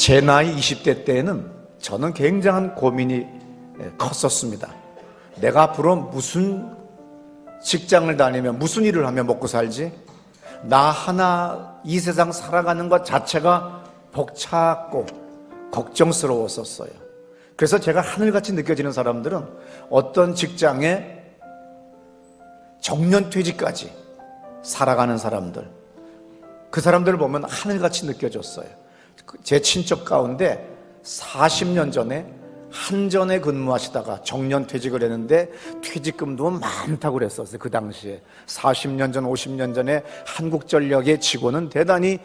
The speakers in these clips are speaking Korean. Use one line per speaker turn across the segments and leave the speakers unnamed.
제 나이 20대 때에는 저는 굉장한 고민이 컸었습니다. 내가 앞으로 무슨 직장을 다니면 무슨 일을 하며 먹고 살지? 나 하나 이 세상 살아가는 것 자체가 벅찼고 걱정스러웠었어요. 그래서 제가 하늘같이 느껴지는 사람들은 어떤 직장에 정년퇴직까지 살아가는 사람들, 그 사람들을 보면 하늘같이 느껴졌어요. 제 친척 가운데 40년 전에 한전에 근무하시다가 정년퇴직을 했는데 퇴직금도 많다고 그랬었어요. 그 당시에 40년 전, 50년 전에 한국전력의 직원은 대단히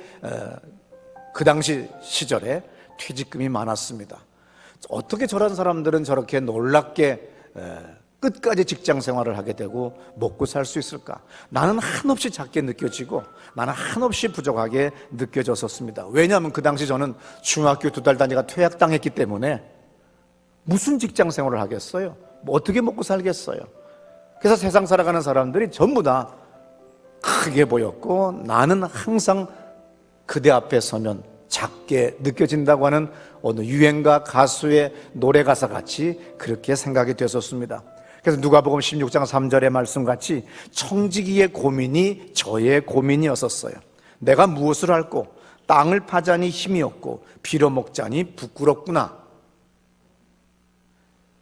그 당시 시절에 퇴직금이 많았습니다. 어떻게 저런 사람들은 저렇게 놀랍게 끝까지 직장 생활을 하게 되고 먹고 살 수 있을까? 나는 한없이 작게 느껴지고 나는 한없이 부족하게 느껴졌었습니다. 왜냐하면 그 당시 저는 중학교 2달 다니다가 퇴학당했기 때문에 무슨 직장 생활을 하겠어요? 뭐 어떻게 먹고 살겠어요? 그래서 세상 살아가는 사람들이 전부 다 크게 보였고 나는 항상 그대 앞에 서면 작게 느껴진다고 하는 어느 유행가 가수의 노래 가사 같이 그렇게 생각이 됐었습니다. 그래서 누가복음 16장 3절의 말씀같이 청지기의 고민이 저의 고민이었었어요. 내가 무엇을 할꼬? 땅을 파자니 힘이 없고 빌어먹자니 부끄럽구나.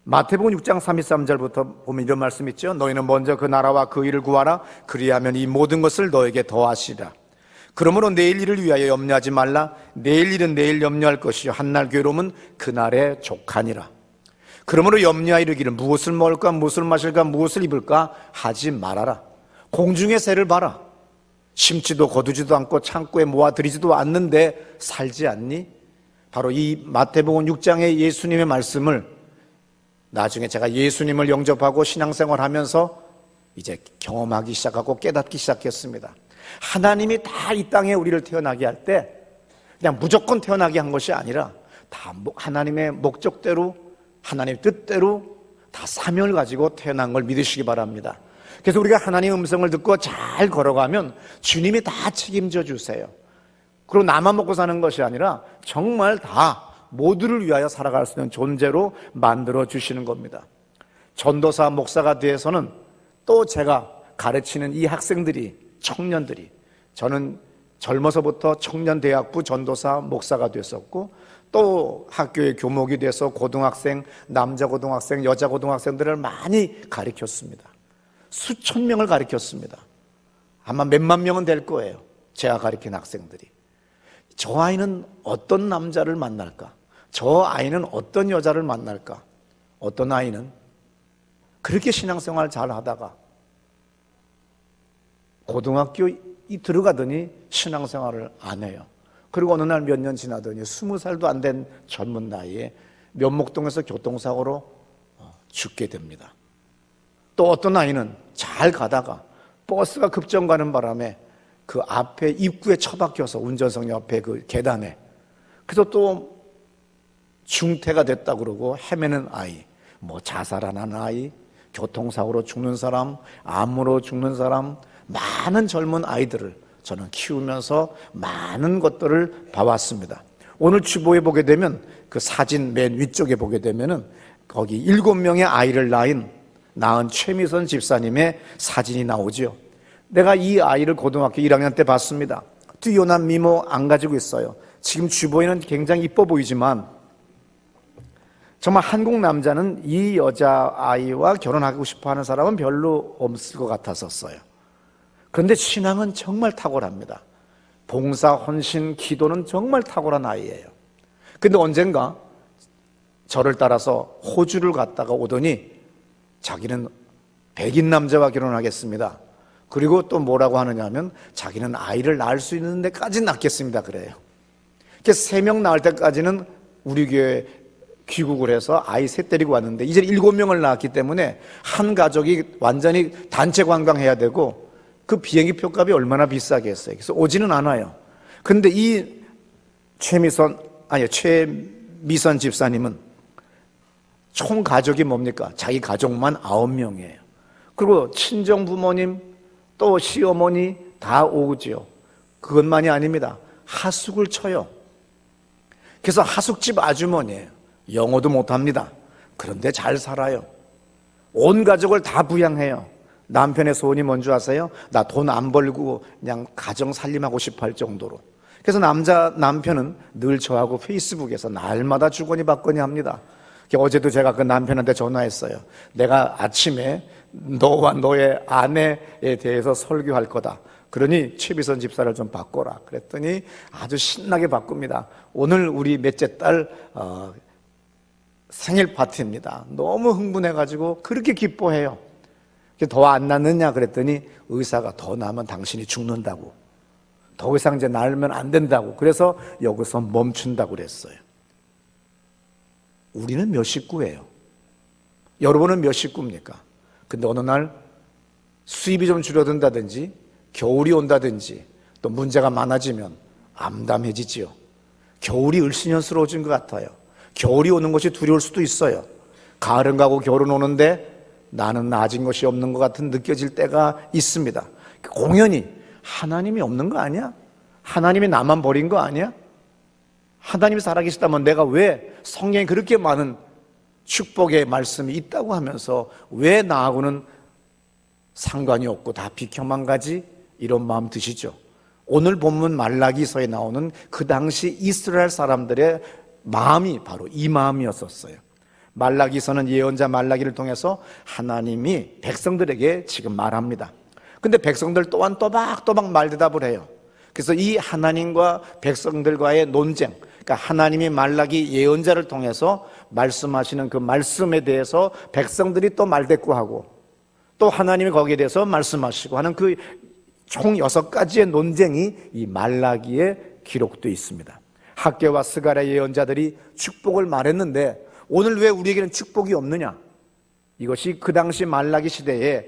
마태복음 6장 33절부터 보면 이런 말씀 있죠. 너희는 먼저 그 나라와 그 일을 구하라. 그리하면 이 모든 것을 너에게 더하시리라. 그러므로 내일 일을 위하여 염려하지 말라. 내일 일은 내일 염려할 것이요 한날 괴로움은 그날의 족하니라. 그러므로 염려하 이르기를 무엇을 먹을까 무엇을 마실까 무엇을 입을까 하지 말아라. 공중의 새를 봐라. 심지도 거두지도 않고 창고에 모아들이지도 않는데 살지 않니? 바로 이 마태복음 6장의 예수님의 말씀을 나중에 제가 예수님을 영접하고 신앙생활하면서 이제 경험하기 시작하고 깨닫기 시작했습니다. 하나님이 다 이 땅에 우리를 태어나게 할 때 그냥 무조건 태어나게 한 것이 아니라 다 하나님의 목적대로 하나님의 뜻대로 다 사명을 가지고 태어난 걸 믿으시기 바랍니다. 그래서 우리가 하나님의 음성을 듣고 잘 걸어가면 주님이 다 책임져 주세요. 그리고 나만 먹고 사는 것이 아니라 정말 다 모두를 위하여 살아갈 수 있는 존재로 만들어 주시는 겁니다. 전도사 목사가 돼서는 또 제가 가르치는 이 학생들이 청년들이 저는 젊어서부터 청년대학부 전도사 목사가 됐었고 또 학교의 교목이 돼서 고등학생, 남자 고등학생, 여자 고등학생들을 많이 가르쳤습니다. 수천 명을 가르쳤습니다. 아마 몇만 명은 될 거예요. 제가 가르친 학생들이. 저 아이는 어떤 남자를 만날까? 저 아이는 어떤 여자를 만날까? 어떤 아이는 그렇게 신앙생활 잘 하다가 고등학교에 들어가더니 신앙생활을 안 해요. 그리고 어느 날 몇 년 지나더니 20살도 안 된 젊은 나이에 면목동에서 교통사고로 죽게 됩니다. 또 어떤 아이는 잘 가다가 버스가 급정 가는 바람에 그 앞에 입구에 처박혀서 운전석 옆에 그 계단에 그래서 또 중태가 됐다 그러고 헤매는 아이, 뭐 자살하는 아이, 교통사고로 죽는 사람, 암으로 죽는 사람, 많은 젊은 아이들을 저는 키우면서 많은 것들을 봐왔습니다. 오늘 주보에 보게 되면 그 사진 맨 위쪽에 보게 되면은 거기 7명의 아이를 낳은 최미선 집사님의 사진이 나오죠. 내가 이 아이를 고등학교 1학년 때 봤습니다. 뛰어난 미모 안 가지고 있어요. 지금 주보에는 굉장히 이뻐 보이지만 정말 한국 남자는 이 여자아이와 결혼하고 싶어하는 사람은 별로 없을 것 같았었어요. 그런데 신앙은 정말 탁월합니다. 봉사, 헌신, 기도는 정말 탁월한 아이예요. 근데 언젠가 저를 따라서 호주를 갔다가 오더니 자기는 백인 남자와 결혼하겠습니다. 그리고 또 뭐라고 하느냐 하면 자기는 아이를 낳을 수 있는 데까지 낳겠습니다 그래요. 그래서 3명 낳을 때까지는 우리 교회 귀국을 해서 아이 3 데리고 왔는데 이제 7명을 낳았기 때문에 한 가족이 완전히 단체 관광해야 되고 그 비행기 표값이 얼마나 비싸겠어요. 그래서 오지는 않아요. 그런데 이 최미선 집사님은 총 가족이 뭡니까? 자기 가족만 9명이에요. 그리고 친정 부모님 또 시어머니 다 오지요. 그것만이 아닙니다. 하숙을 쳐요. 그래서 하숙집 아주머니예요. 영어도 못합니다. 그런데 잘 살아요. 온 가족을 다 부양해요. 남편의 소원이 뭔지 아세요? 나 돈 안 벌고 그냥 가정 살림하고 싶어 할 정도로. 그래서 남편은 늘 저하고 페이스북에서 날마다 주거니 받거니 합니다. 어제도 제가 그 남편한테 전화했어요. 내가 아침에 너와 너의 아내에 대해서 설교할 거다. 그러니 최비선 집사를 좀 바꿔라. 그랬더니 아주 신나게 바꿉니다. 오늘 우리 넷째 딸 생일 파티입니다. 너무 흥분해가지고 그렇게 기뻐해요. 더 안 낳느냐 그랬더니 의사가 더 낳으면 당신이 죽는다고, 더 이상 이제 낳으면 안 된다고, 그래서 여기서 멈춘다고 그랬어요. 우리는 몇 식구예요? 여러분은 몇 식구입니까? 근데 어느 날 수입이 좀 줄어든다든지 겨울이 온다든지 또 문제가 많아지면 암담해지지요. 겨울이 을씨년스러워진 것 같아요. 겨울이 오는 것이 두려울 수도 있어요. 가을은 가고 겨울은 오는데 나는 나아진 것이 없는 것 같은 느껴질 때가 있습니다. 공연히 하나님이 없는 거 아니야? 하나님이 나만 버린 거 아니야? 하나님이 살아계시다면 내가 왜 성경에 그렇게 많은 축복의 말씀이 있다고 하면서 왜 나하고는 상관이 없고 다 비켜만 가지? 이런 마음 드시죠? 오늘 본문 말라기서에 나오는 그 당시 이스라엘 사람들의 마음이 바로 이 마음이었었어요. 말라기서는 예언자 말라기를 통해서 하나님이 백성들에게 지금 말합니다. 근데 백성들 또한 또박또박 말대답을 해요. 그래서 이 하나님과 백성들과의 논쟁, 그러니까 하나님이 말라기 예언자를 통해서 말씀하시는 그 말씀에 대해서 백성들이 또 말대꾸하고 또 하나님이 거기에 대해서 말씀하시고 하는 그 총 6가지의 논쟁이 이 말라기에 기록되어 있습니다. 학개와 스가랴 예언자들이 축복을 말했는데 오늘 왜 우리에게는 축복이 없느냐? 이것이 그 당시 말라기 시대에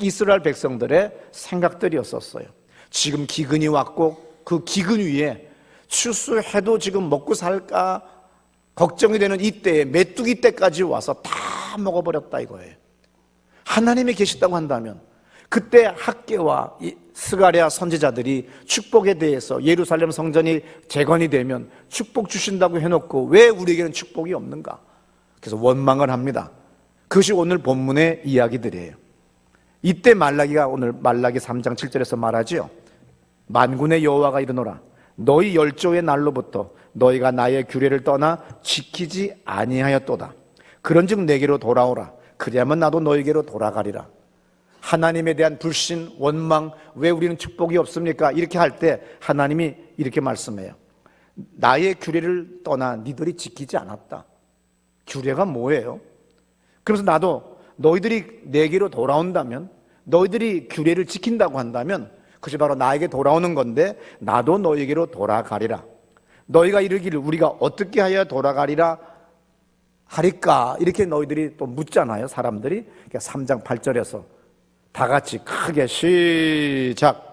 이스라엘 백성들의 생각들이었었어요. 지금 기근이 왔고 그 기근 위에 추수해도 지금 먹고 살까 걱정이 되는 이때에 메뚜기 때까지 와서 다 먹어버렸다 이거예요. 하나님이 계시다고 한다면 그때 학개와 스가랴 선지자들이 축복에 대해서 예루살렘 성전이 재건이 되면 축복 주신다고 해놓고 왜 우리에게는 축복이 없는가? 그래서 원망을 합니다. 그것이 오늘 본문의 이야기들이에요. 이때 말라기가 오늘 말라기 3장 7절에서 말하지요. 만군의 여호와가 이르노라 너희 열조의 날로부터 너희가 나의 규례를 떠나 지키지 아니하였도다. 그런즉 내게로 돌아오라. 그리하면 나도 너희에게로 돌아가리라. 하나님에 대한 불신, 원망, 왜 우리는 축복이 없습니까? 이렇게 할 때 하나님이 이렇게 말씀해요. 나의 규례를 떠나 니들이 지키지 않았다. 규례가 뭐예요? 그래서 나도 너희들이 내게로 돌아온다면, 너희들이 규례를 지킨다고 한다면 그것이 바로 나에게 돌아오는 건데 나도 너희에게로 돌아가리라. 너희가 이르기를 우리가 어떻게 하여야 돌아가리라 하리까? 이렇게 너희들이 또 묻잖아요, 사람들이. 그러니까 3장 8절에서 다 같이 크게 시작.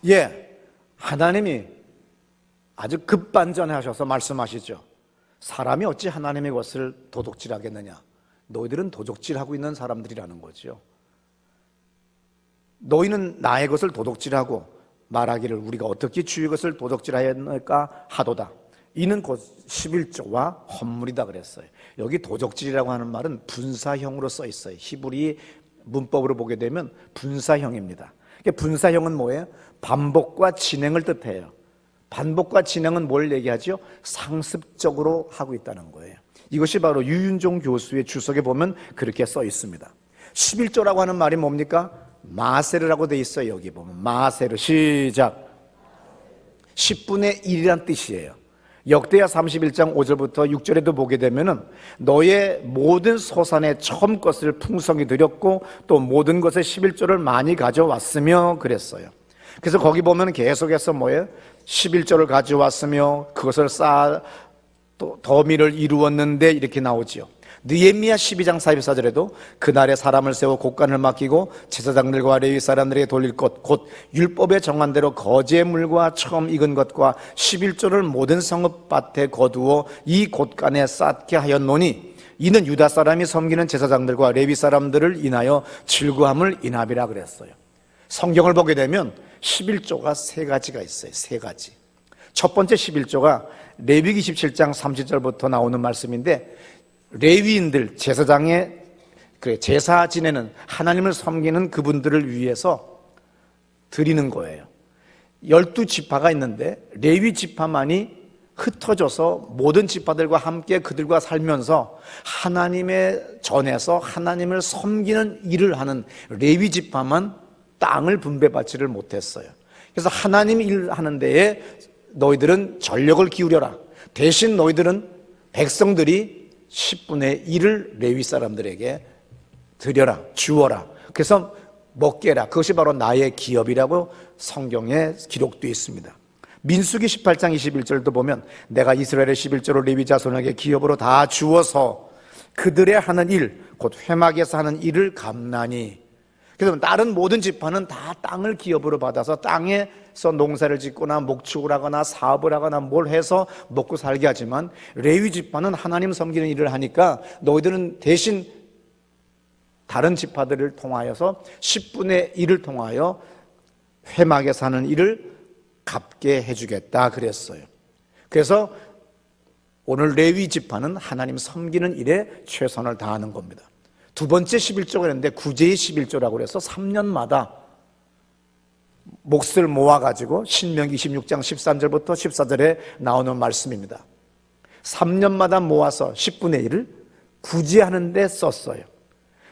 예, 하나님이 아주 급반전하셔서 말씀하시죠. 사람이 어찌 하나님의 것을 도둑질하겠느냐? 너희들은 도둑질하고 있는 사람들이라는 거죠. 너희는 나의 것을 도둑질하고 말하기를 우리가 어떻게 주의 것을 도둑질하였을까 하도다. 이는 곧 11조와 헌물이다 그랬어요. 여기 도둑질이라고 하는 말은 분사형으로 써 있어요. 히브리 문법으로 보게 되면 분사형입니다. 분사형은 뭐예요? 반복과 진행을 뜻해요. 반복과 진행은 뭘 얘기하죠? 상습적으로 하고 있다는 거예요. 이것이 바로 유윤종 교수의 주석에 보면 그렇게 써 있습니다. 11조라고 하는 말이 뭡니까? 마세르라고 돼 있어요. 여기 보면 마세르 시작. 10분의 1이란 뜻이에요. 역대하 31장 5절부터 6절에도 보게 되면은 너의 모든 소산의 처음 것을 풍성히 드렸고 또 모든 것의 11조를 많이 가져왔으며 그랬어요. 그래서 거기 보면 계속해서 뭐예요? 11조를 가져왔으며 그것을 쌓아 또 더미를 이루었는데 이렇게 나오지요. 느헤미야 12장 44절에도 그날에 사람을 세워 곡간을 맡기고 제사장들과 레위 사람들에게 돌릴 것 곧 율법에 정한 대로 거제의 물과 처음 익은 것과 11조를 모든 성읍밭에 거두어 이 곳간에 쌓게 하였노니 이는 유다 사람이 섬기는 제사장들과 레위 사람들을 인하여 즐거움을 인함이라 그랬어요. 성경을 보게 되면 11조가 세 가지가 있어요. 세 가지. 첫 번째 11조가 레위기 27장 30절부터 나오는 말씀인데, 레위인들, 제사장의 제사 지내는 하나님을 섬기는 그분들을 위해서 드리는 거예요. 12지파가 있는데 레위 지파만이 흩어져서 모든 지파들과 함께 그들과 살면서 하나님의 전에서 하나님을 섬기는 일을 하는 레위 지파만 땅을 분배받지를 못했어요. 그래서 하나님 일 하는 데에 너희들은 전력을 기울여라. 대신 너희들은 백성들이 10분의 1을 레위 사람들에게 드려라, 주어라. 그래서 먹게 해라. 그것이 바로 나의 기업이라고 성경에 기록되어 있습니다. 민수기 18장 21절도 보면 내가 이스라엘의 11조를 레위 자손에게 기업으로 다 주어서 그들의 하는 일, 곧 회막에서 하는 일을 감나니. 그래서 다른 모든 지파는 다 땅을 기업으로 받아서 땅에서 농사를 짓거나 목축을 하거나 사업을 하거나 뭘 해서 먹고 살게 하지만, 레위 지파는 하나님 섬기는 일을 하니까 너희들은 대신 다른 지파들을 통하여서 10분의 1을 통하여 회막에서 하는 일을 갚게 해주겠다 그랬어요. 그래서 오늘 레위 지파는 하나님 섬기는 일에 최선을 다하는 겁니다. 두 번째 11조가 있는데 구제의 11조라고 그래서 3년마다 몫을 모아가지고 신명기 26장 13절부터 14절에 나오는 말씀입니다. 3년마다 모아서 10분의 1을 구제하는 데 썼어요.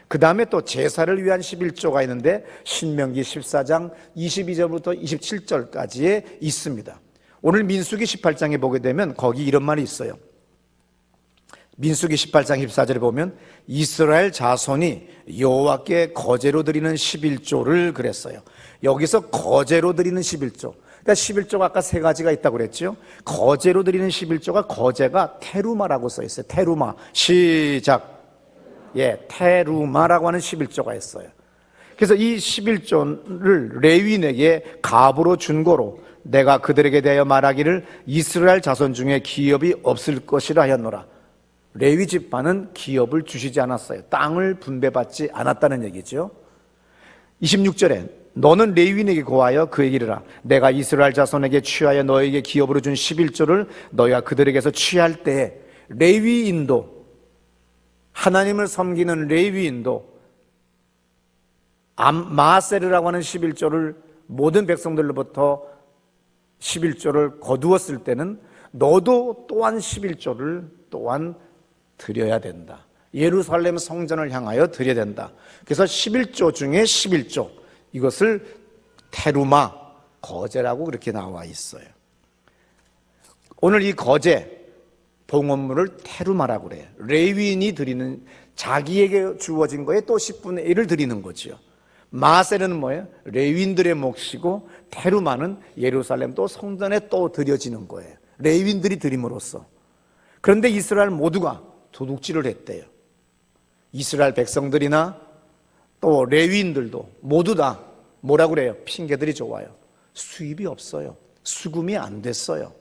그 다음에 또 제사를 위한 11조가 있는데 신명기 14장 22절부터 27절까지에 있습니다. 오늘 민수기 18장에 보게 되면 거기 이런 말이 있어요. 민수기 18장 14절에 보면 이스라엘 자손이 여호와께 거제로 드리는 11조를 그랬어요. 여기서 거제로 드리는 11조. 그러니까 11조가 아까 세 가지가 있다고 그랬죠. 거제로 드리는 11조가, 거제가 테루마라고 써 있어요. 테루마. 시작. 테루마라고 하는 11조가 있어요. 그래서 이 11조를 레위인에게 갑으로 준 거로 내가 그들에게 대하여 말하기를 이스라엘 자손 중에 기업이 없을 것이라 하였노라. 레위 지파는 기업을 주시지 않았어요. 땅을 분배받지 않았다는 얘기죠. 26절에 너는 레위인에게 고하여 그에게 이르라. 내가 이스라엘 자손에게 취하여 너에게 기업으로 준 11조를 너희가 그들에게서 취할 때에 레위인도, 하나님을 섬기는 레위인도 마세르라고 하는 11조를 모든 백성들로부터 11조를 거두었을 때는 너도 또한 11조를 또한 드려야 된다. 예루살렘 성전을 향하여 드려야 된다. 그래서 11조 중에 11조, 이것을 테루마, 거제라고 그렇게 나와 있어요. 오늘 이 거제, 봉헌물을 테루마라고 그래요. 레위인이 드리는, 자기에게 주어진 거에 또 10분의 1을 드리는 거죠. 마세르는 뭐예요? 레위인들의 몫이고, 테루마는 예루살렘 또 성전에 또 드려지는 거예요. 레위인들이 드림으로써. 그런데 이스라엘 모두가 도둑질을 했대요. 이스라엘 백성들이나 또 레위인들도 모두 다 뭐라고 그래요? 핑계들이 좋아요. 수입이 없어요. 수금이 안 됐어요.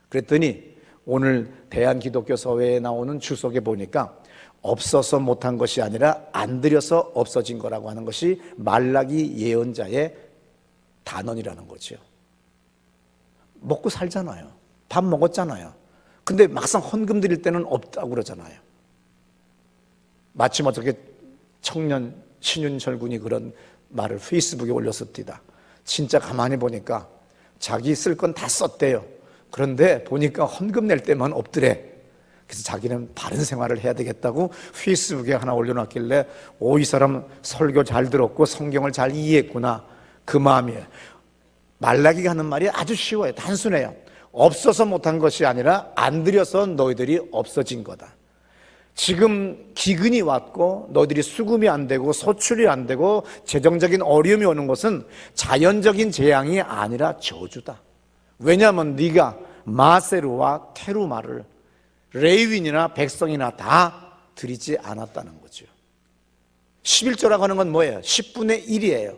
그랬더니 오늘 대한기독교서회에 나오는 주석에 보니까 없어서 못한 것이 아니라 안 드려서 없어진 거라고 하는 것이 말라기 예언자의 단언이라는 거죠. 먹고 살잖아요. 밥 먹었잖아요. 근데 막상 헌금 드릴 때는 없다고 그러잖아요. 마침 어떻게 청년 신윤철 군이 그런 말을 페이스북에 올렸었디다. 진짜 가만히 보니까 자기 쓸 건 다 썼대요. 그런데 보니까 헌금 낼 때만 없더래. 그래서 자기는 바른 생활을 해야 되겠다고 페이스북에 하나 올려놨길래, 이 사람 설교 잘 들었고 성경을 잘 이해했구나, 그 마음이에요. 말라기가 하는 말이 아주 쉬워요. 단순해요. 없어서 못한 것이 아니라 안 드려서 너희들이 없어진 거다. 지금 기근이 왔고 너희들이 수금이 안 되고 소출이 안 되고 재정적인 어려움이 오는 것은 자연적인 재앙이 아니라 저주다. 왜냐하면 네가 마세르와 테루마를 레위인이나 백성이나 다 드리지 않았다는 거죠. 11조라고 하는 건 뭐예요? 10분의 1이에요.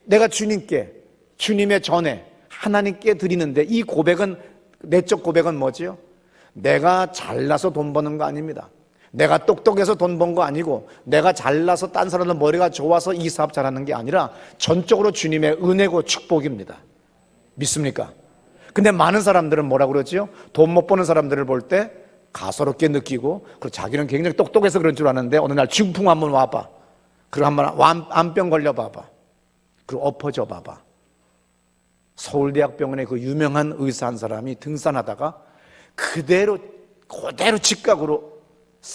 내가 주님께, 주님의 전에 하나님께 드리는데, 이 고백은, 내적 고백은 뭐지요? 내가 잘나서 돈 버는 거 아닙니다. 내가 똑똑해서 돈 번 거 아니고, 내가 잘나서 딴 사람들 머리가 좋아서 이 사업 잘하는 게 아니라 전적으로 주님의 은혜고 축복입니다. 믿습니까? 근데 많은 사람들은 뭐라고 그러지요? 돈 못 버는 사람들을 볼 때 가소롭게 느끼고, 그리고 자기는 굉장히 똑똑해서 그런 줄 아는데 어느 날 중풍 한번 와봐, 그리고 한번 암병 걸려봐봐, 그리고 엎어져 봐봐. 서울대학병원에 그 유명한 의사 한 사람이 등산하다가 그대로 직각으로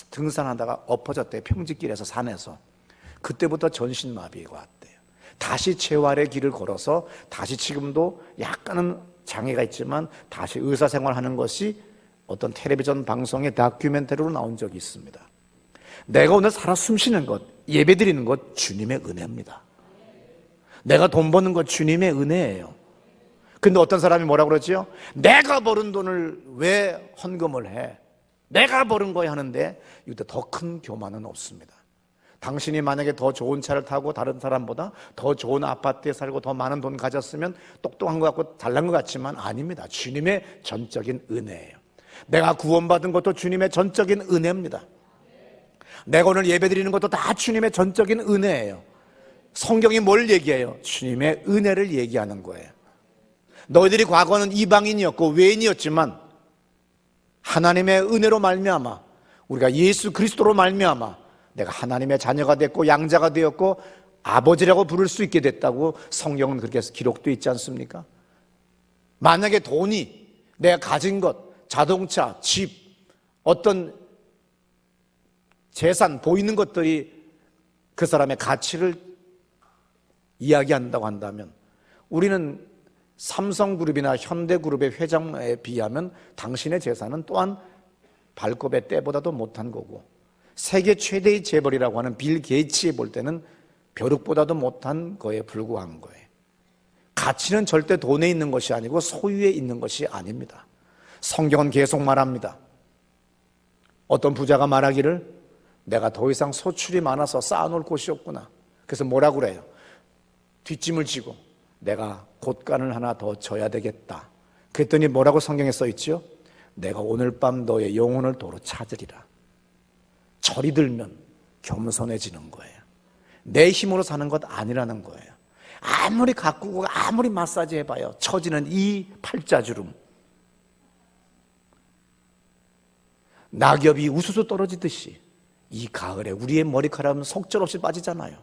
등산하다가 엎어졌대요. 평지길에서, 산에서. 그때부터 전신마비가 왔대요. 다시 재활의 길을 걸어서 다시, 지금도 약간은 장애가 있지만 다시 의사생활하는 것이 어떤 텔레비전 방송의 다큐멘터리로 나온 적이 있습니다. 내가 오늘 살아 숨쉬는 것, 예배드리는 것 주님의 은혜입니다. 내가 돈 버는 것 주님의 은혜예요. 근데 어떤 사람이 뭐라고 그러지요? 내가 버는 돈을 왜 헌금을 해? 내가 버는 거야 하는데, 이때 더 큰 교만은 없습니다. 당신이 만약에 더 좋은 차를 타고 다른 사람보다 더 좋은 아파트에 살고 더 많은 돈 가졌으면 똑똑한 것 같고 잘난 것 같지만 아닙니다. 주님의 전적인 은혜예요. 내가 구원받은 것도 주님의 전적인 은혜입니다. 내가 오늘 예배드리는 것도 다 주님의 전적인 은혜예요. 성경이 뭘 얘기해요? 주님의 은혜를 얘기하는 거예요. 너희들이 과거는 이방인이었고 외인이었지만 하나님의 은혜로 말미암아, 우리가 예수 그리스도로 말미암아 내가 하나님의 자녀가 됐고 양자가 되었고 아버지라고 부를 수 있게 됐다고 성경은 그렇게 기록되어 있지 않습니까? 만약에 돈이, 내가 가진 것, 자동차, 집, 어떤 재산, 보이는 것들이 그 사람의 가치를 이야기한다고 한다면, 우리는 삼성그룹이나 현대그룹의 회장에 비하면 당신의 재산은 또한 발톱의 때보다도 못한 거고, 세계 최대의 재벌이라고 하는 빌 게이츠에 볼 때는 벼룩보다도 못한 거에 불과한 거예요. 가치는 절대 돈에 있는 것이 아니고 소유에 있는 것이 아닙니다. 성경은 계속 말합니다. 어떤 부자가 말하기를, 내가 더 이상 소출이 많아서 쌓아놓을 곳이 없구나. 그래서 뭐라고 그래요? 뒷짐을 지고 내가 곳간을 하나 더 져야 되겠다. 그랬더니 뭐라고 성경에 써 있지요? 내가 오늘 밤 너의 영혼을 도로 찾으리라. 철이 들면 겸손해지는 거예요. 내 힘으로 사는 것 아니라는 거예요. 아무리 가꾸고 아무리 마사지 해봐요, 처지는 이 팔자주름. 낙엽이 우수수 떨어지듯이 이 가을에 우리의 머리카락은 속절없이 빠지잖아요.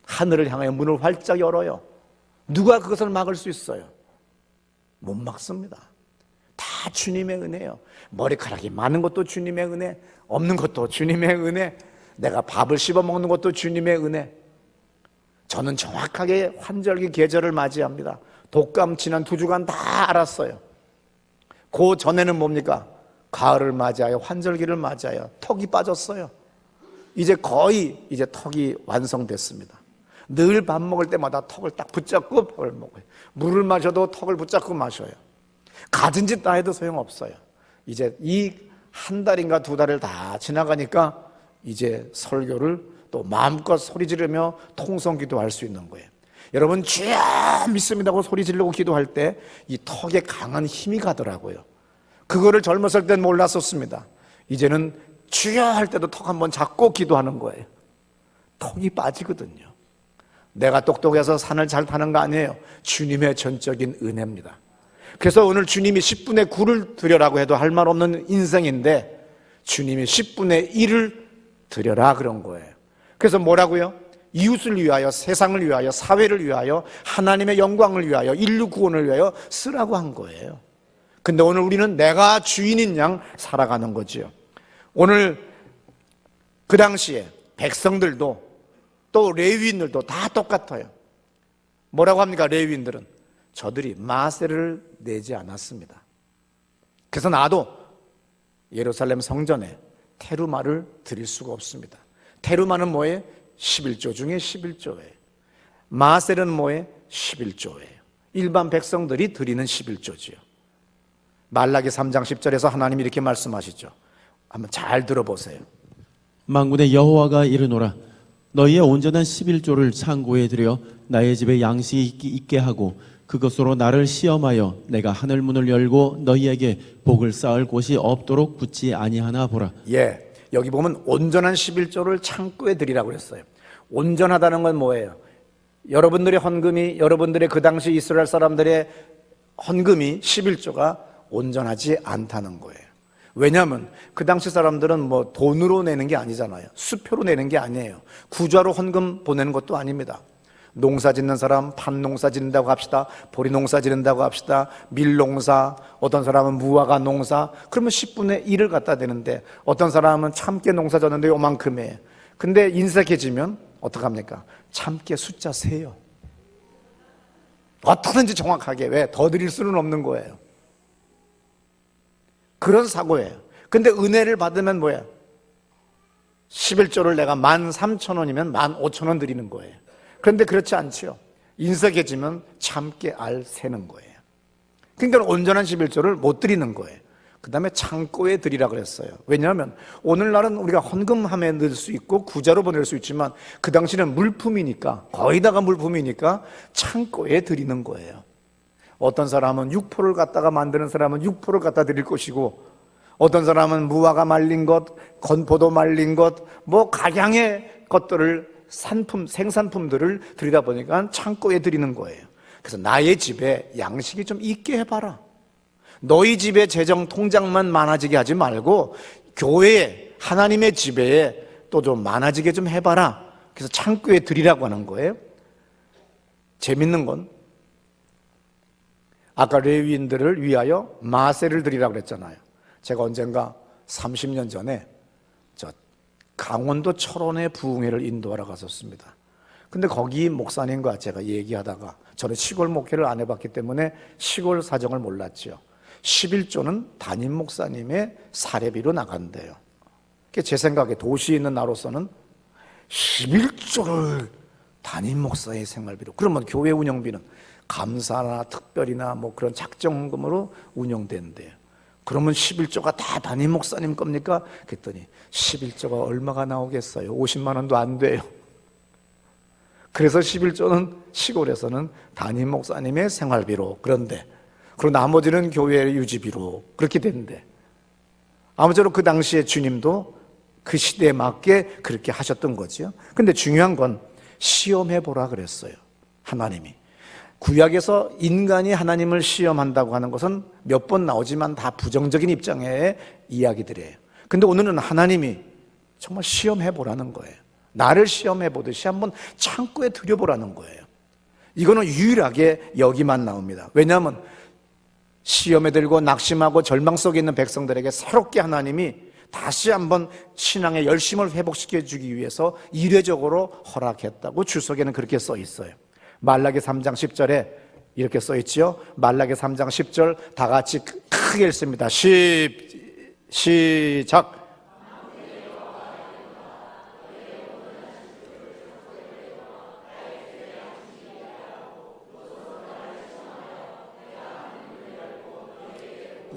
하늘을 향하여 문을 활짝 열어요. 누가 그것을 막을 수 있어요? 못 막습니다. 다 주님의 은혜예요. 머리카락이 많은 것도 주님의 은혜, 없는 것도 주님의 은혜, 내가 밥을 씹어 먹는 것도 주님의 은혜. 저는 정확하게 환절기 계절을 맞이합니다. 독감 지난 2주간 다 알았어요. 그 전에는 뭡니까? 가을을 맞이하여 환절기를 맞이하여 턱이 빠졌어요. 이제 거의 턱이 완성됐습니다. 늘 밥 먹을 때마다 턱을 딱 붙잡고 밥을 먹어요. 물을 마셔도 턱을 붙잡고 마셔요. 가진 짓 다 해도 소용없어요. 이제 이 한 달인가 2달을 다 지나가니까 이제 설교를 또 마음껏 소리 지르며 통성 기도할 수 있는 거예요. 여러분, 주여 믿습니다고 소리 지르고 기도할 때 이 턱에 강한 힘이 가더라고요. 그거를 젊었을 땐 몰랐었습니다. 이제는 주여 할 때도 턱 한번 잡고 기도하는 거예요. 턱이 빠지거든요. 내가 똑똑해서 산을 잘 타는 거 아니에요. 주님의 전적인 은혜입니다. 그래서 오늘 주님이 10분의 9를 드려라고 해도 할 말 없는 인생인데, 주님이 10분의 1을 드려라 그런 거예요. 그래서 뭐라고요? 이웃을 위하여, 세상을 위하여, 사회를 위하여, 하나님의 영광을 위하여, 인류 구원을 위하여 쓰라고 한 거예요. 근데 오늘 우리는 내가 주인인 양 살아가는 거지요. 오늘 그 당시에 백성들도 또 레위인들도 다 똑같아요. 뭐라고 합니까? 레위인들은 저들이 마세를 내지 않았습니다. 그래서 나도 예루살렘 성전에 테루마를 드릴 수가 없습니다. 테루마는 뭐예요? 11조 중에 11조예요. 마셀은 뭐예요? 11조예요. 일반 백성들이 드리는 11조지요. 말라기 3장 10절에서 하나님이 이렇게 말씀하시죠. 한번 잘 들어보세요.
만군의 여호와가 이르노라 너희의 온전한 11조를 창고에 들여 나의 집에 양식이 있게 하고 그것으로 나를 시험하여 내가 하늘 문을 열고 너희에게 복을 쌓을 곳이 없도록 붙지 아니하나 보라.
예, 여기 보면 온전한 11조를 창고에 드리라고 그랬어요. 온전하다는 건 뭐예요? 여러분들의 헌금이, 여러분들의 그 당시 이스라엘 사람들의 헌금이 11조가 온전하지 않다는 거예요. 왜냐하면 그 당시 사람들은 뭐 돈으로 내는 게 아니잖아요. 수표로 내는 게 아니에요. 구좌로 헌금 보내는 것도 아닙니다. 농사 짓는 사람 팥농사 짓는다고 합시다. 보리 농사 짓는다고 합시다. 밀농사, 어떤 사람은 무화과 농사, 그러면 10분의 1을 갖다 대는데 어떤 사람은 참깨 농사 졌는데 요만큼이에요. 근데 인색해지면 어떡합니까? 참깨 숫자 세요. 어떻게든지 정확하게. 왜? 더 드릴 수는 없는 거예요. 그런 사고예요. 근데 은혜를 받으면 뭐예요? 11조를 내가 13,000원이면 15,000원 드리는 거예요. 그런데 그렇지 않죠. 인색해지면 참깨 알 세는 거예요. 그러니까 온전한 11조를 못 드리는 거예요. 그 다음에 창고에 드리라 그랬어요. 왜냐하면 오늘날은 우리가 헌금함에 넣을 수 있고 구자로 보낼 수 있지만 그 당시는 물품이니까, 거의 다가 물품이니까 창고에 드리는 거예요. 어떤 사람은 육포를 갖다가 만드는 사람은 육포를 갖다 드릴 것이고, 어떤 사람은 무화과 말린 것, 건포도 말린 것, 뭐 각양의 것들을 생산품들을 드리다 보니까 창고에 드리는 거예요. 그래서 나의 집에 양식이 좀 있게 해봐라. 너희 집에 재정 통장만 많아지게 하지 말고 교회에, 하나님의 집에 또 좀 많아지게 좀 해봐라. 그래서 창고에 드리라고 하는 거예요. 재밌는 건 아까 레위인들을 위하여 마세를 드리라고 그랬잖아요. 제가 언젠가 30년 전에 강원도 철원의 부흥회를 인도하러 갔었습니다. 근데 거기 목사님과 제가 얘기하다가, 저는 시골 목회를 안 해봤기 때문에 시골 사정을 몰랐죠. 11조는 담임 목사님의 사례비로 나간대요. 제 생각에 도시에 있는 나로서는 11조를 담임 목사의 생활비로, 그러면 교회 운영비는 감사나 특별이나 뭐 그런 작정금으로 운영된대요. 그러면 11조가 다 담임 목사님 겁니까? 그랬더니 11조가 얼마가 나오겠어요? 50만 원도 안 돼요. 그래서 11조는 시골에서는 담임 목사님의 생활비로, 그런데 그리고 나머지는 교회의 유지비로 그렇게 되는데, 아무쪼록 그 당시에 주님도 그 시대에 맞게 그렇게 하셨던 거죠. 근데 중요한 건 시험해보라 그랬어요. 하나님이 구약에서 인간이 하나님을 시험한다고 하는 것은 몇 번 나오지만 다 부정적인 입장의 이야기들이에요. 근데 오늘은 하나님이 정말 시험해보라는 거예요. 나를 시험해보듯이 한번 창고에 들여보라는 거예요. 이거는 유일하게 여기만 나옵니다. 왜냐하면 시험에 들고 낙심하고 절망 속에 있는 백성들에게 새롭게 하나님이 다시 한번 신앙의 열심을 회복시켜주기 위해서 이례적으로 허락했다고 주석에는 그렇게 써 있어요. 말라기 3장 10절에 이렇게 써 있지요. 말라기 3장 10절 다 같이 크게 읽습니다. 시작.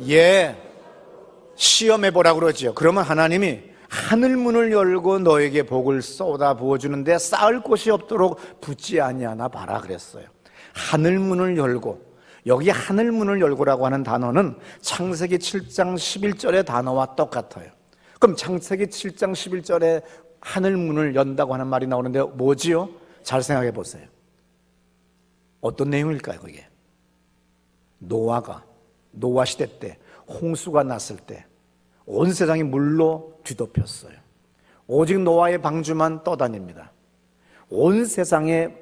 예, 시험해보라고 그러죠. 그러면 하나님이 하늘 문을 열고 너에게 복을 쏟아 부어주는데 쌓을 곳이 없도록 붙지 아니하나 봐라 그랬어요. 하늘 문을 열고, 여기 하늘 문을 열고라고 하는 단어는 창세기 7장 11절의 단어와 똑같아요. 그럼 창세기 7장 11절에 하늘 문을 연다고 하는 말이 나오는데 뭐지요? 잘 생각해 보세요. 어떤 내용일까요 그게? 노아 시대 때 홍수가 났을 때 온 세상이 물로 뒤덮였어요. 오직 노아의 방주만 떠다닙니다. 온 세상에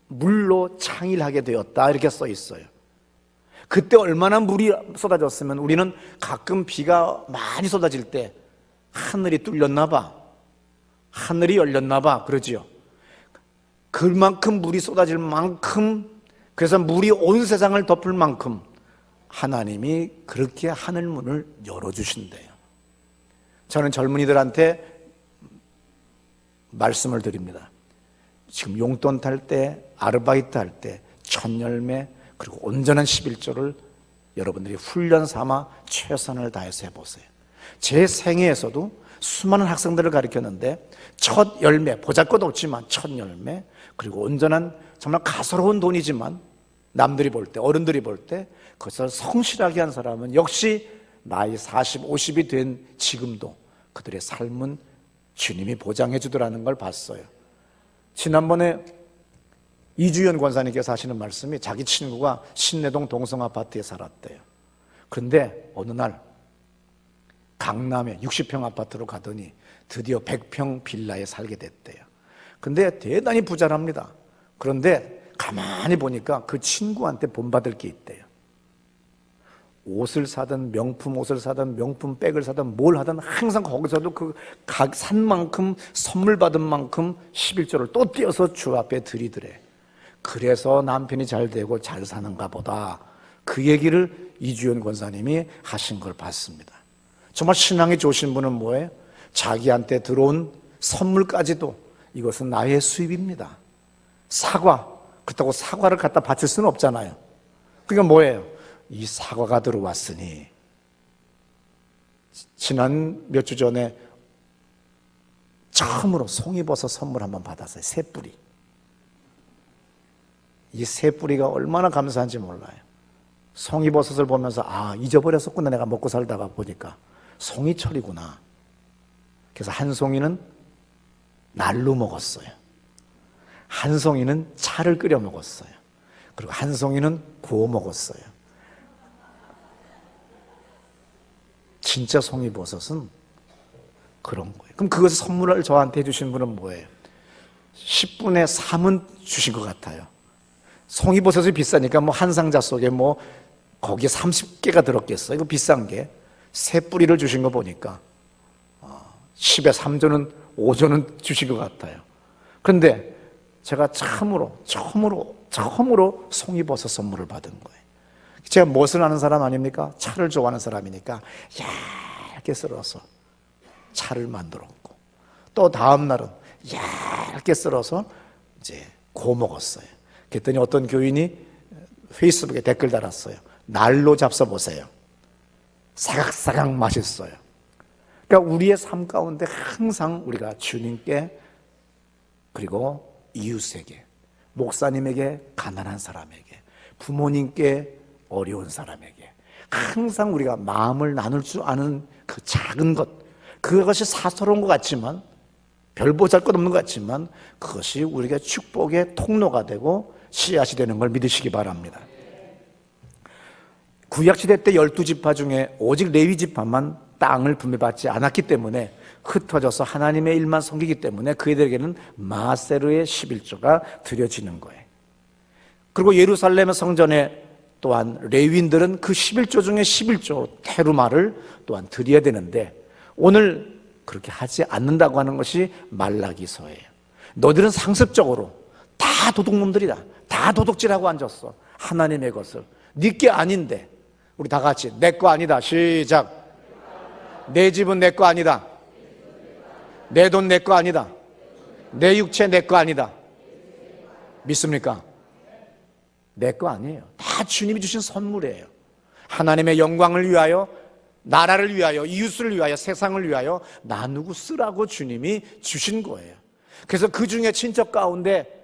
물로 창일하게 되었다 이렇게 써 있어요. 그때 얼마나 물이 쏟아졌으면 우리는 가끔 비가 많이 쏟아질 때 하늘이 뚫렸나 봐, 하늘이 열렸나 봐 그러지요. 그만큼 물이 쏟아질 만큼, 그래서 물이 온 세상을 덮을 만큼 하나님이 그렇게 하늘문을 열어주신대요. 저는 젊은이들한테 말씀을 드립니다. 지금 용돈 탈 때, 아르바이트 할 때, 첫 열매, 그리고 온전한 11조를 여러분들이 훈련 삼아 최선을 다해서 해보세요. 제 생애에서도 수많은 학생들을 가르쳤는데 첫 열매, 보잘것없지만 첫 열매, 그리고 온전한 정말 가소로운 돈이지만 남들이 볼 때, 어른들이 볼 때 그것을 성실하게 한 사람은 역시 나이 40, 50이 된 지금도 그들의 삶은 주님이 보장해 주더라는 걸 봤어요. 지난번에 이주연 권사님께서 하시는 말씀이 자기 친구가 신내동 동성아파트에 살았대요. 그런데 어느 날 강남에 60평 아파트로 가더니 드디어 100평 빌라에 살게 됐대요. 근데 대단히 부자랍니다. 그런데 가만히 보니까 그 친구한테 본받을 게 있대요. 옷을 사든 명품 옷을 사든 명품 백을 사든 뭘 하든 항상 거기서도 그 산 만큼 선물 받은 만큼 11조를 또 띄어서 주 앞에 드리더래. 그래서 남편이 잘 되고 잘 사는가 보다. 그 얘기를 이주연 권사님이 하신 걸 봤습니다. 정말 신앙이 좋으신 분은 뭐예요? 자기한테 들어온 선물까지도 이것은 나의 수입입니다. 사과, 그렇다고 사과를 갖다 바칠 수는 없잖아요. 그러니까 뭐예요? 이 사과가 들어왔으니. 지난 몇 주 전에 처음으로 송이버섯 선물 한번 받았어요. 새 뿌리. 이 새 뿌리가 얼마나 감사한지 몰라요. 송이버섯을 보면서 잊어버렸었구나. 내가 먹고 살다가 보니까 송이철이구나. 그래서 한 송이는 날로 먹었어요. 한 송이는 차를 끓여 먹었어요. 그리고 한 송이는 구워 먹었어요. 진짜 송이버섯은 그런 거예요. 그럼 그것을 선물을 저한테 해주신 분은 뭐예요? 10분의 3은 주신 것 같아요. 송이버섯이 비싸니까 한 상자 속에 거기에 30개가 들었겠어요. 이거 비싼 게. 새 뿌리를 주신 거 보니까 10에 3조는 5조는 주신 것 같아요. 그런데 제가 처음으로 송이버섯 선물을 받은 거예요. 제가 무엇을 아는 사람 아닙니까? 차를 좋아하는 사람이니까 얇게 썰어서 차를 만들었고, 또 다음 날은 얇게 썰어서 이제 구워 먹었어요. 그랬더니 어떤 교인이 페이스북에 댓글 달았어요. 날로 잡숴 보세요. 사각사각 맛있어요. 그러니까 우리의 삶 가운데 항상 우리가 주님께, 그리고 이웃에게, 목사님에게, 가난한 사람에게, 부모님께, 어려운 사람에게 항상 우리가 마음을 나눌 줄 아는 그 작은 것, 그것이 사소로운 것 같지만, 별 보잘것없는 것 같지만 그것이 우리가 축복의 통로가 되고 씨앗이 되는 걸 믿으시기 바랍니다. 구약시대 때 12지파 중에 오직 레위지파만 땅을 분배받지 않았기 때문에 흩어져서 하나님의 일만 섬기기 때문에 그들에게는 마세르의 11조가 드려지는 거예요. 그리고 예루살렘 성전에 또한 레위인들은 그 11조 중에 11조 테루마를 또한 드려야 되는데 오늘 그렇게 하지 않는다고 하는 것이 말라기서예요. 너희들은 상습적으로 다 도둑놈들이다. 다 도둑질하고 앉았어. 하나님의 것을. 네게 아닌데. 우리 다 같이 내 거 아니다. 시작. 내 집은 내 거 아니다. 내 돈 내 거 아니다. 내 육체 내 거 아니다. 믿습니까? 내 거 아니에요. 다 주님이 주신 선물이에요. 하나님의 영광을 위하여, 나라를 위하여, 이웃을 위하여, 세상을 위하여 나누고 쓰라고 주님이 주신 거예요. 그래서 그 중에 친척 가운데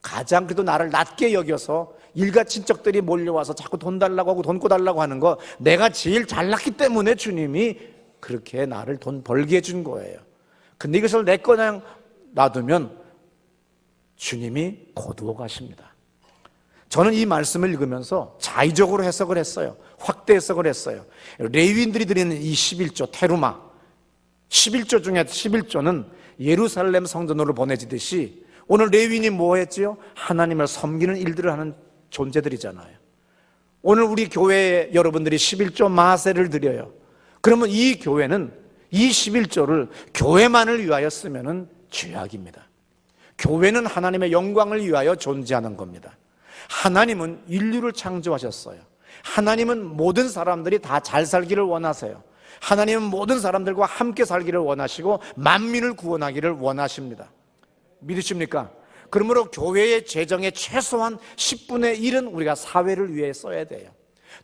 가장 그래도 나를 낮게 여겨서 일가 친척들이 몰려와서 자꾸 돈 달라고 하고 돈 꿔달라고 하는 거, 내가 제일 잘났기 때문에 주님이 그렇게 나를 돈 벌게 해준 거예요. 근데 이것을 내 거 그냥 놔두면 주님이 거두어 가십니다. 저는 이 말씀을 읽으면서 자의적으로 해석을 했어요. 확대 해석을 했어요. 레위인들이 드리는 이 11조 테루마, 11조 중에 11조는 예루살렘 성전으로 보내지듯이 오늘 레위인이 뭐 했지요? 하나님을 섬기는 일들을 하는 존재들이잖아요. 오늘 우리 교회에 여러분들이 11조 마세를 드려요. 그러면 이 교회는 이 11조를 교회만을 위하여 쓰면은 죄악입니다. 교회는 하나님의 영광을 위하여 존재하는 겁니다. 하나님은 인류를 창조하셨어요. 하나님은 모든 사람들이 다 잘 살기를 원하세요. 하나님은 모든 사람들과 함께 살기를 원하시고 만민을 구원하기를 원하십니다. 믿으십니까? 그러므로 교회의 재정의 최소한 10분의 1은 우리가 사회를 위해 써야 돼요.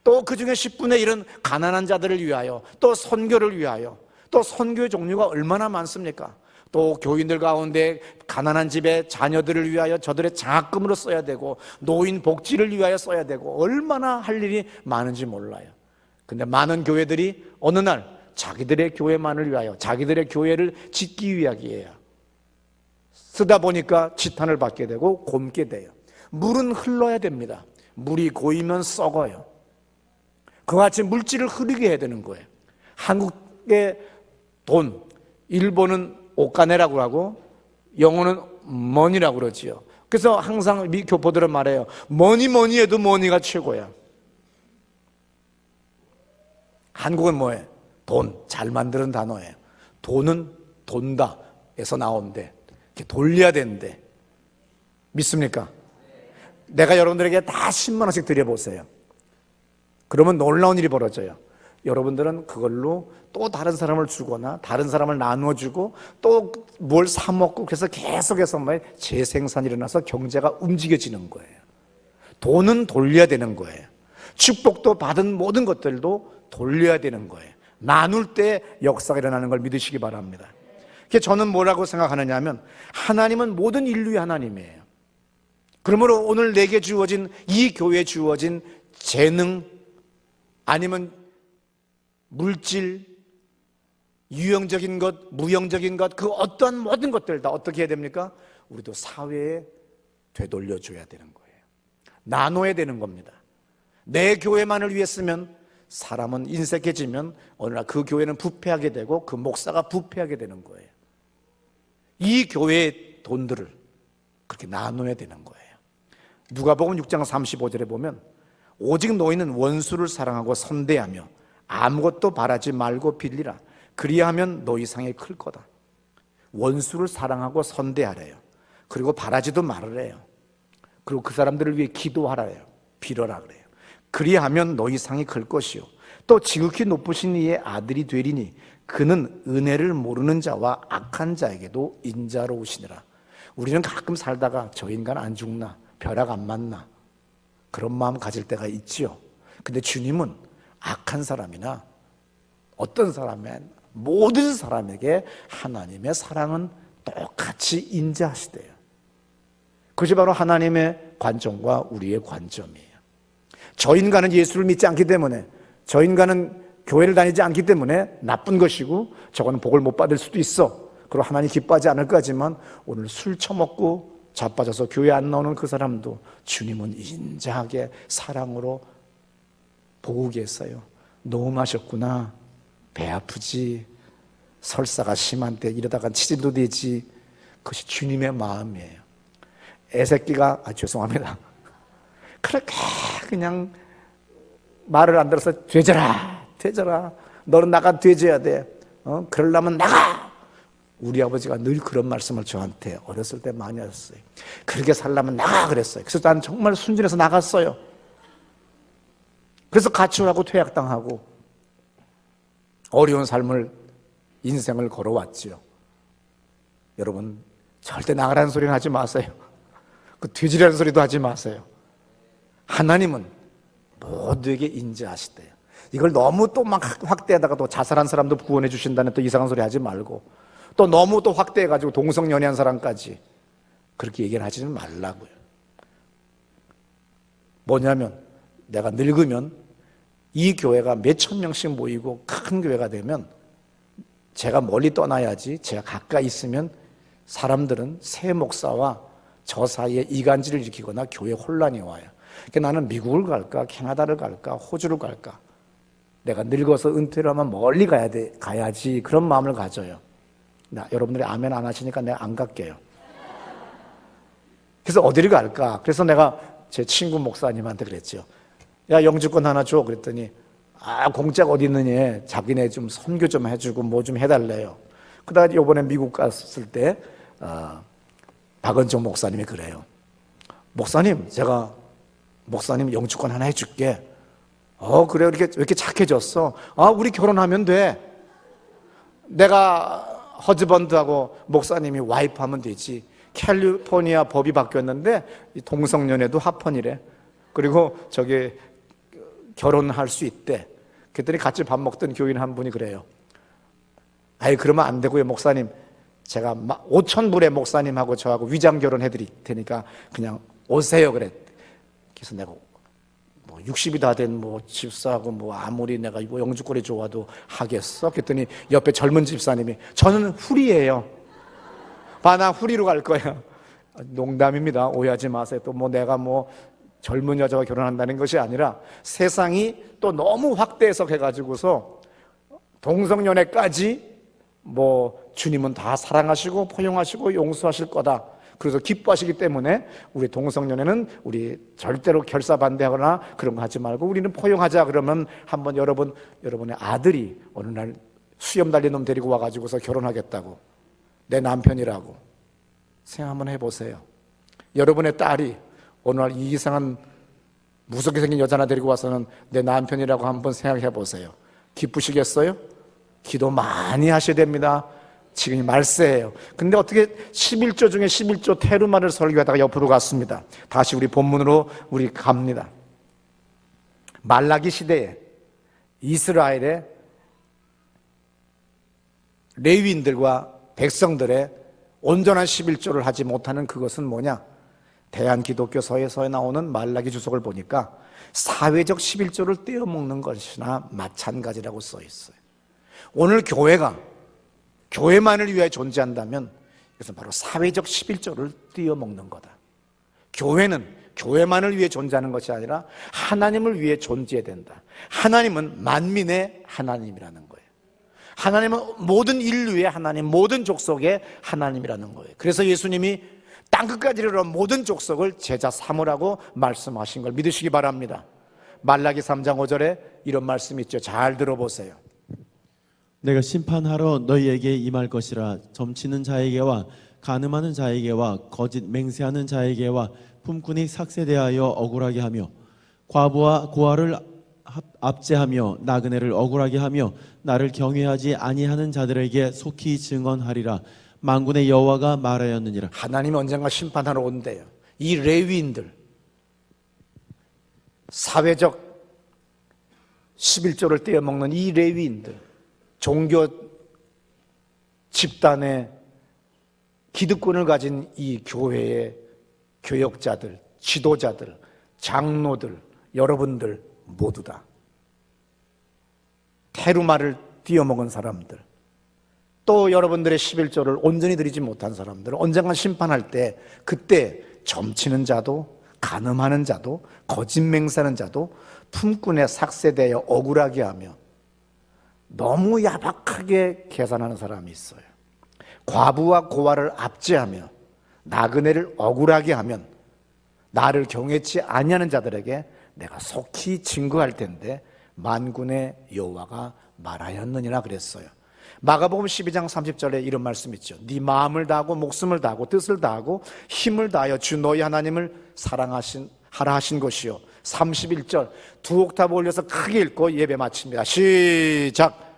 또 그중에 10분의 1은 가난한 자들을 위하여, 또 선교를 위하여. 또 선교의 종류가 얼마나 많습니까? 또 교인들 가운데 가난한 집의 자녀들을 위하여 저들의 장학금으로 써야 되고, 노인 복지를 위하여 써야 되고, 얼마나 할 일이 많은지 몰라요. 근데 많은 교회들이 어느 날 자기들의 교회만을 위하여, 자기들의 교회를 짓기 위하기에야 쓰다 보니까 지탄을 받게 되고 곪게 돼요. 물은 흘러야 됩니다. 물이 고이면 썩어요. 그와 같이 물질을 흐르게 해야 되는 거예요. 한국의 돈, 일본은 오카네라고 하고 영어는 머니라고 그러지요. 그래서 항상 미 교포들은 말해요. 뭐니 해도 머니가 최고야. 한국은 뭐예요? 돈, 잘 만드는 단어예요. 돈은 돈다에서 나온대. 이렇게 돌려야 된대. 믿습니까? 내가 여러분들에게 다 10만 원씩 드려보세요. 그러면 놀라운 일이 벌어져요. 여러분들은 그걸로 또 다른 사람을 주거나 다른 사람을 나누어주고 또 뭘 사먹고, 그래서 계속해서 재생산이 일어나서 경제가 움직여지는 거예요. 돈은 돌려야 되는 거예요. 축복도 받은 모든 것들도 돌려야 되는 거예요. 나눌 때 역사가 일어나는 걸 믿으시기 바랍니다. 그래서 저는 뭐라고 생각하느냐 하면, 하나님은 모든 인류의 하나님이에요. 그러므로 오늘 내게 주어진, 이 교회에 주어진 재능, 아니면 물질, 유형적인 것, 무형적인 것, 그 어떠한 모든 것들 다 어떻게 해야 됩니까? 우리도 사회에 되돌려줘야 되는 거예요. 나눠야 되는 겁니다. 내 교회만을 위해 쓰면 사람은 인색해지면 어느 날 그 교회는 부패하게 되고 그 목사가 부패하게 되는 거예요. 이 교회의 돈들을 그렇게 나눠야 되는 거예요. 누가복음 6장 35절에 보면, 오직 너희는 원수를 사랑하고 선대하며 아무것도 바라지 말고 빌리라. 그리하면 너희 상이 클 거다. 원수를 사랑하고 선대하래요. 그리고 바라지도 말으래요. 그리고 그 사람들을 위해 기도하라요. 빌어라 그래요. 그리하면 너희 상이 클 것이요, 또 지극히 높으신 이의 아들이 되리니 그는 은혜를 모르는 자와 악한 자에게도 인자로우시니라. 우리는 가끔 살다가 저 인간 안 죽나, 벼락 안 맞나, 그런 마음 가질 때가 있지요. 근데 주님은 악한 사람이나 어떤 사람의, 모든 사람에게 하나님의 사랑은 똑같이 인자하시대요. 그것이 바로 하나님의 관점과 우리의 관점이에요. 저 인간은 예수를 믿지 않기 때문에, 저 인간은 교회를 다니지 않기 때문에 나쁜 것이고 저거는 복을 못 받을 수도 있어, 그리고 하나님 기뻐하지 않을 거지만, 오늘 술 처먹고 자빠져서 교회 안 나오는 그 사람도 주님은 인자하게 사랑으로 보고 계세요. 노음하셨구나, 배 아프지, 설사가 심한데 이러다가 치진도 되지. 그것이 주님의 마음이에요. 애새끼가, 죄송합니다, 그렇게 그냥 말을 안 들어서 되져라, 너는 나가 되져야 돼, 그러려면 나가. 우리 아버지가 늘 그런 말씀을 저한테 어렸을 때 많이 하셨어요. 그렇게 살려면 나가 그랬어요. 그래서 난 정말 순진해서 나갔어요. 그래서 가출하고 퇴학당하고 어려운 삶을, 인생을 걸어왔지요. 여러분, 절대 나가라는 소리는 하지 마세요. 그 뒤지라는 소리도 하지 마세요. 하나님은 모두에게 인자하시대요. 이걸 너무 또 막 확대하다가 또 자살한 사람도 구원해 주신다는 또 이상한 소리 하지 말고, 또 너무 또 확대해가지고 동성연애한 사람까지 그렇게 얘기를 하지는 말라고요. 뭐냐면, 내가 늙으면 이 교회가 몇천 명씩 모이고 큰 교회가 되면 제가 멀리 떠나야지, 제가 가까이 있으면 사람들은 새 목사와 저 사이에 이간질을 일으키거나 교회 혼란이 와요. 그러니까 나는 미국을 갈까, 캐나다를 갈까, 호주를 갈까, 내가 늙어서 은퇴를 하면 멀리 가야지, 그런 마음을 가져요. 여러분들이 아멘 안 하시니까 내가 안 갈게요. 그래서 어디를 갈까? 그래서 내가 제 친구 목사님한테 그랬죠. 야, 영주권 하나 줘. 그랬더니, 공짜가 어디 있느니, 자기네 좀 선교 좀 해주고 뭐 좀 해달래요. 그러다가 이번에 미국 갔을 때 박은정 목사님이 그래요. 목사님, 제가 목사님 영주권 하나 해줄게. 그래, 왜 이렇게 착해졌어? 우리 결혼하면 돼. 내가 허즈번드하고 목사님이 와이프 하면 되지. 캘리포니아 법이 바뀌었는데 동성연애도 합헌이래. 그리고 저기 결혼할 수 있대. 그랬더니 같이 밥 먹던 교인 한 분이 그래요. 아이, 그러면 안 되고요, 목사님. 제가 5,000불에 목사님하고 저하고 위장 결혼 해드릴 테니까 그냥 오세요. 그래. 그래서 내가 60이 다 된 집사하고 아무리 내가 이거 영주권이 좋아도 하겠어? 그랬더니 옆에 젊은 집사님이 저는 후리예요. 나 후리로 갈 거야. 농담입니다. 오해하지 마세요. 또 내가 젊은 여자와 결혼한다는 것이 아니라 세상이 또 너무 확대 해석해가지고서 동성연애까지 주님은 다 사랑하시고 포용하시고 용서하실 거다. 그래서 기뻐하시기 때문에 우리 동성연애는 우리 절대로 결사 반대하거나 그런 거 하지 말고 우리는 포용하자. 그러면 한번 여러분의 아들이 어느 날 수염 달린 놈 데리고 와가지고서 결혼하겠다고, 내 남편이라고 생각 한번 해보세요. 여러분의 딸이 어느 날 이 이상한 무섭게 생긴 여자 하나 데리고 와서는 내 남편이라고 한번 생각해 보세요. 기쁘시겠어요? 기도 많이 하셔야 됩니다. 지금이 말세예요. 근데 어떻게 11조 중에 11조 테루마를 설교하다가 옆으로 갔습니다. 다시 우리 본문으로 우리 갑니다. 말라기 시대에 이스라엘의 레위인들과 백성들의 온전한 11조를 하지 못하는 그것은 뭐냐? 대한기독교서에서 나오는 말라기 주석을 보니까 사회적 11조를 떼어먹는 것이나 마찬가지라고 써 있어요. 오늘 교회가 교회만을 위해 존재한다면 이것은 바로 사회적 11조를 떼어먹는 거다. 교회는 교회만을 위해 존재하는 것이 아니라 하나님을 위해 존재해야 된다. 하나님은 만민의 하나님이라는 거예요. 하나님은 모든 인류의 하나님, 모든 족속의 하나님이라는 거예요. 그래서 예수님이 땅끝까지 이르러 모든 족속을 제자 삼으라고 말씀하신 걸 믿으시기 바랍니다. 말라기 3장 5절에 이런 말씀이 있죠. 잘 들어보세요.
내가 심판하러 너희에게 임할 것이라. 점치는 자에게와 간음하는 자에게와 거짓 맹세하는 자에게와 품꾼이 삭세대하여 억울하게 하며 과부와 고아를 압제하며 나그네를 억울하게 하며 나를 경외하지 아니하는 자들에게 속히 증언하리라. 만군의 여호와가 말하였느니라. 하나님이
언젠가 심판하러 온대요. 이 레위인들, 사회적 11조를 떼어먹는 이 레위인들, 종교 집단의 기득권을 가진 이 교회의 교역자들, 지도자들, 장로들, 여러분들 모두 다 테루마를 띄어먹은 사람들, 또 여러분들의 11조를 온전히 드리지 못한 사람들은 언젠가 심판할 때 그때 점치는 자도 간음하는 자도 거짓 맹세하는 자도 품꾼에 삭세되어 억울하게 하며 너무 야박하게 계산하는 사람이 있어요. 과부와 고아를 압제하며 나그네를 억울하게 하면 나를 경외치 아니하는 자들에게 내가 속히 증거할 텐데 만군의 여호와가 말하였느니라 그랬어요. 마가복음 12장 30절에 이런 말씀 있죠. 네 마음을 다하고 목숨을 다하고 뜻을 다하고 힘을 다하여 주 너희 하나님을 하라 하신 것이요. 31절 두 옥타브 올려서 크게 읽고 예배 마칩니다. 시작.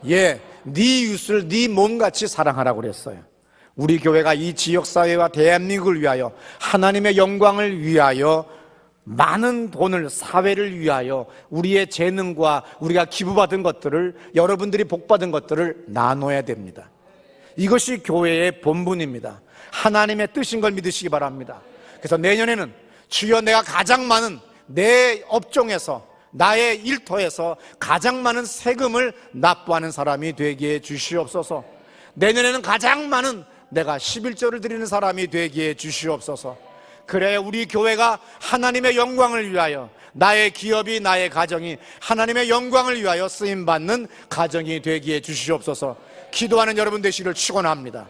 네 이웃을 네 몸같이 사랑하라고 그랬어요. 우리 교회가 이 지역사회와 대한민국을 위하여 하나님의 영광을 위하여 많은 돈을 사회를 위하여 우리의 재능과 우리가 기부받은 것들을 여러분들이 복받은 것들을 나눠야 됩니다. 이것이 교회의 본분입니다. 하나님의 뜻인 걸 믿으시기 바랍니다. 그래서 내년에는 주여 내가 가장 많은 내 업종에서 나의 일터에서 가장 많은 세금을 납부하는 사람이 되게 주시옵소서. 내년에는 가장 많은 내가 11조를 드리는 사람이 되게 주시옵소서. 그래 우리 교회가 하나님의 영광을 위하여 나의 기업이 나의 가정이 하나님의 영광을 위하여 쓰임받는 가정이 되기에 주시옵소서. 기도하는 여러분 되시기를 축원합니다.